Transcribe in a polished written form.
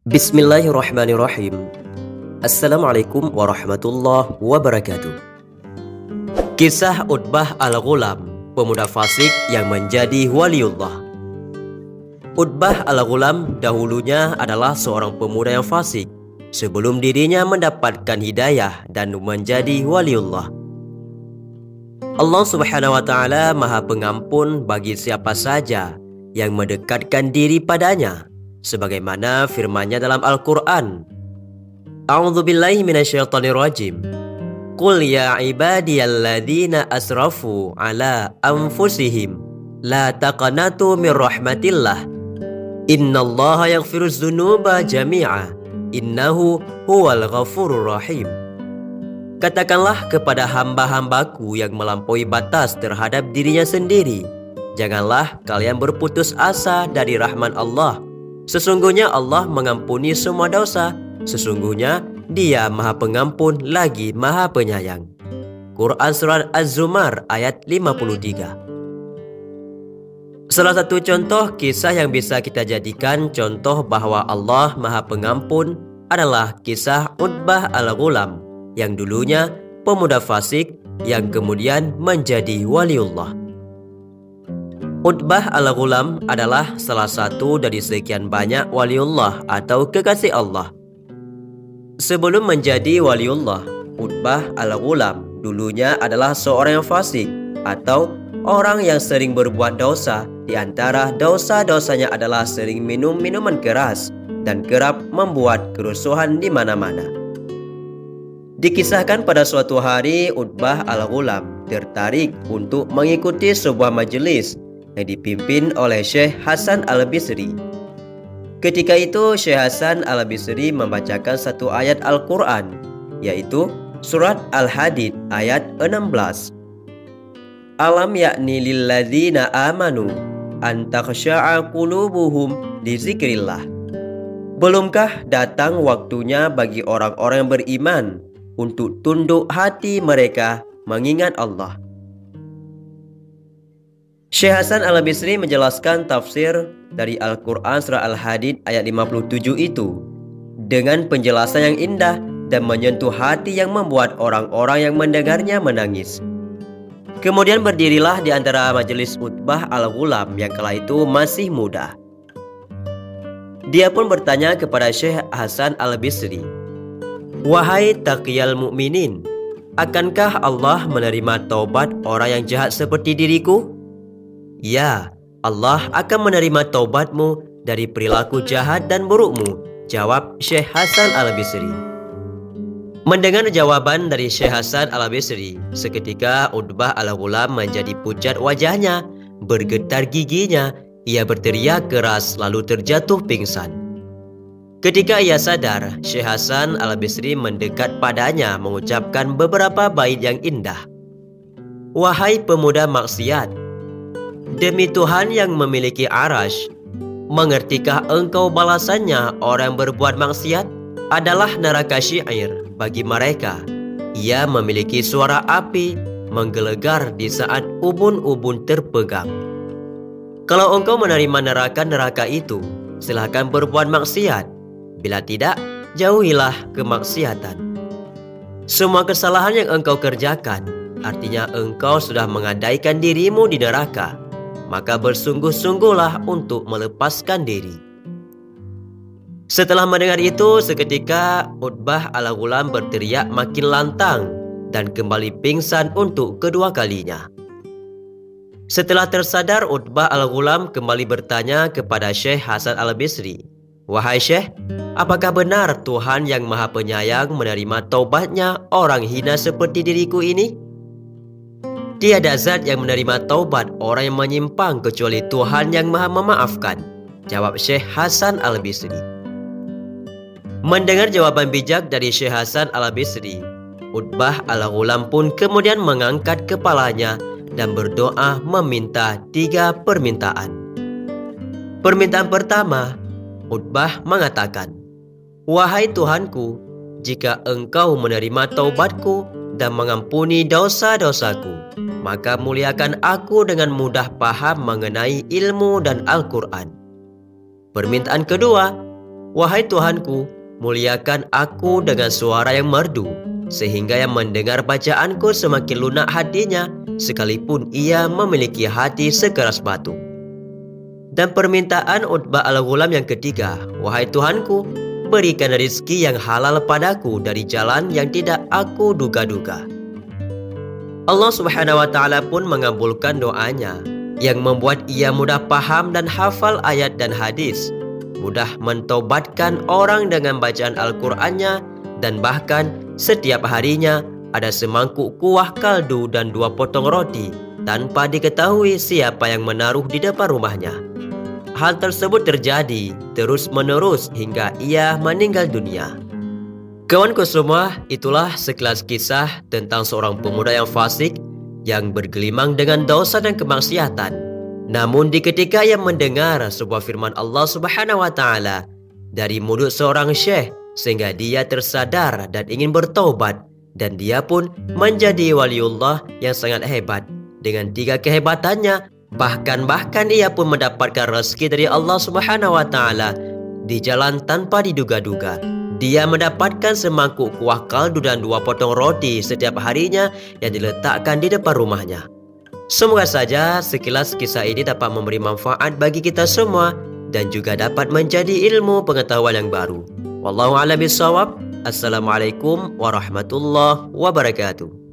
Bismillahirrahmanirrahim. Assalamualaikum warahmatullahi wabarakatuh. Kisah Utbah Al-Ghulam, pemuda fasik yang menjadi waliullah. Utbah Al-Ghulam dahulunya adalah seorang pemuda yang fasik sebelum dirinya mendapatkan hidayah dan menjadi waliullah. Allah Subhanahu wa Ta'ala Maha Pengampun bagi siapa saja yang mendekatkan diri padanya, sebagaimana firman-Nya dalam Al-Qur'an. A'udzubillahi minasyaitonirrajim. Qul ya ibadiyalladzina asrafu ala anfusihim la taqnatu mir rahmatillah. Innallaha yaghfiruz dzunuba jami'a. Innahu huwal ghafurur rahim. Katakanlah kepada hamba-hambaku yang melampaui batas terhadap dirinya sendiri, janganlah kalian berputus asa dari rahmat Allah. Sesungguhnya Allah mengampuni semua dosa. Sesungguhnya Dia Maha Pengampun lagi Maha Penyayang. Quran Surat Az-Zumar ayat 53. Salah satu contoh kisah yang bisa kita jadikan contoh bahwa Allah Maha Pengampun adalah kisah Utbah Al-Ghulam yang dulunya pemuda fasik yang kemudian menjadi waliullah. Utbah Al-Ghulam adalah salah satu dari sekian banyak waliullah atau kekasih Allah. Sebelum menjadi waliullah, Utbah Al-Ghulam dulunya adalah seorang yang fasik atau orang yang sering berbuat dosa. Di antara dosa-dosanya adalah sering minum minuman keras dan kerap membuat kerusuhan di mana-mana. Dikisahkan pada suatu hari Utbah Al-Ghulam tertarik untuk mengikuti sebuah majelis yang dipimpin oleh Syekh Hasan Al-Bisri. Ketika itu Syekh Hasan Al-Bisri membacakan satu ayat Al-Quran, yaitu surat Al-Hadid ayat 16. Alam ya'ni lilladzina amanu an takhsha'a qulubuhum li zikrillah. Belumkah datang waktunya bagi orang-orang yang beriman untuk tunduk hati mereka mengingat Allah? Syekh Hasan Al-Bisri menjelaskan tafsir dari Al-Quran surah Al-Hadid ayat 57 itu dengan penjelasan yang indah dan menyentuh hati yang membuat orang-orang yang mendengarnya menangis. Kemudian berdirilah di antara majelis Utbah Al-Ghulam yang kala itu masih muda. Dia pun bertanya kepada Syekh Hasan Al-Bisri, "Wahai taqiyal mu'minin, akankah Allah menerima taubat orang yang jahat seperti diriku?" "Ya, Allah akan menerima taubatmu dari perilaku jahat dan burukmu," jawab Syekh Hasan Al-Bisri. Mendengar jawaban dari Syekh Hasan Al-Bisri, seketika Utbah Al-Ghulam menjadi pucat wajahnya, bergetar giginya, ia berteriak keras lalu terjatuh pingsan. Ketika ia sadar, Syekh Hasan Al-Bisri mendekat padanya mengucapkan beberapa bait yang indah. "Wahai pemuda maksiat, demi Tuhan yang memiliki arash, mengertikah engkau balasannya orang yang berbuat maksiat adalah neraka syair bagi mereka. Ia memiliki suara api menggelegar di saat ubun-ubun terpegang. Kalau engkau menerima neraka-neraka itu, silakan berbuat maksiat. Bila tidak, jauhilah kemaksiatan. Semua kesalahan yang engkau kerjakan, artinya engkau sudah mengandaikan dirimu di neraka. Maka bersungguh-sungguhlah untuk melepaskan diri." Setelah mendengar itu, seketika Utbah Al-Ghulam berteriak makin lantang dan kembali pingsan untuk kedua kalinya. Setelah tersadar, Utbah Al-Ghulam kembali bertanya kepada Syekh Hasan Al-Bisri, "Wahai Syekh, apakah benar Tuhan yang Maha Penyayang menerima taubatnya orang hina seperti diriku ini?" "Tiada zat yang menerima taubat orang yang menyimpang kecuali Tuhan yang Maha Memaafkan," jawab Syekh Hasan Al-Bisri. Mendengar jawaban bijak dari Syekh Hasan Al-Bisri, Utbah Al-Ghulam pun kemudian mengangkat kepalanya dan berdoa meminta 3 permintaan. Permintaan pertama, Utbah mengatakan, "Wahai Tuhanku, jika engkau menerima taubatku dan mengampuni dosa-dosaku, maka muliakan aku dengan mudah paham mengenai ilmu dan Al-Quran." Permintaan kedua, "Wahai Tuhanku, muliakan aku dengan suara yang merdu, sehingga yang mendengar bacaanku semakin lunak hatinya, sekalipun ia memiliki hati sekeras batu." Dan permintaan Utbah al-Ghulam yang ketiga, "Wahai Tuhanku, berikan rizki yang halal padaku dari jalan yang tidak aku duga-duga." Allah Subhanahu wa Ta'ala pun mengabulkan doanya, yang membuat ia mudah paham dan hafal ayat dan hadis, mudah mentobatkan orang dengan bacaan Al-Qur'annya, dan bahkan setiap harinya ada semangkuk kuah kaldu dan 2 potong roti tanpa diketahui siapa yang menaruh di depan rumahnya. Hal tersebut terjadi terus-menerus hingga ia meninggal dunia. Kawanku semua, itulah sekelas kisah tentang seorang pemuda yang fasik yang bergelimang dengan dosa dan kemaksiatan. Namun di ketika ia mendengar sebuah firman Allah Subhanahu wa Ta'ala dari mulut seorang syekh, sehingga dia tersadar dan ingin bertaubat, dan dia pun menjadi waliullah yang sangat hebat. Dengan 3 kehebatannya, bahkan ia pun mendapatkan rezeki dari Allah Subhanahu wa Ta'ala di jalan tanpa diduga-duga. Dia mendapatkan semangkuk kuah kaldu dan 2 potong roti setiap harinya yang diletakkan di depan rumahnya. Semoga saja sekilas kisah ini dapat memberi manfaat bagi kita semua dan juga dapat menjadi ilmu pengetahuan yang baru. Wallahu a'lam bishawab. Assalamualaikum warahmatullahi wabarakatuh.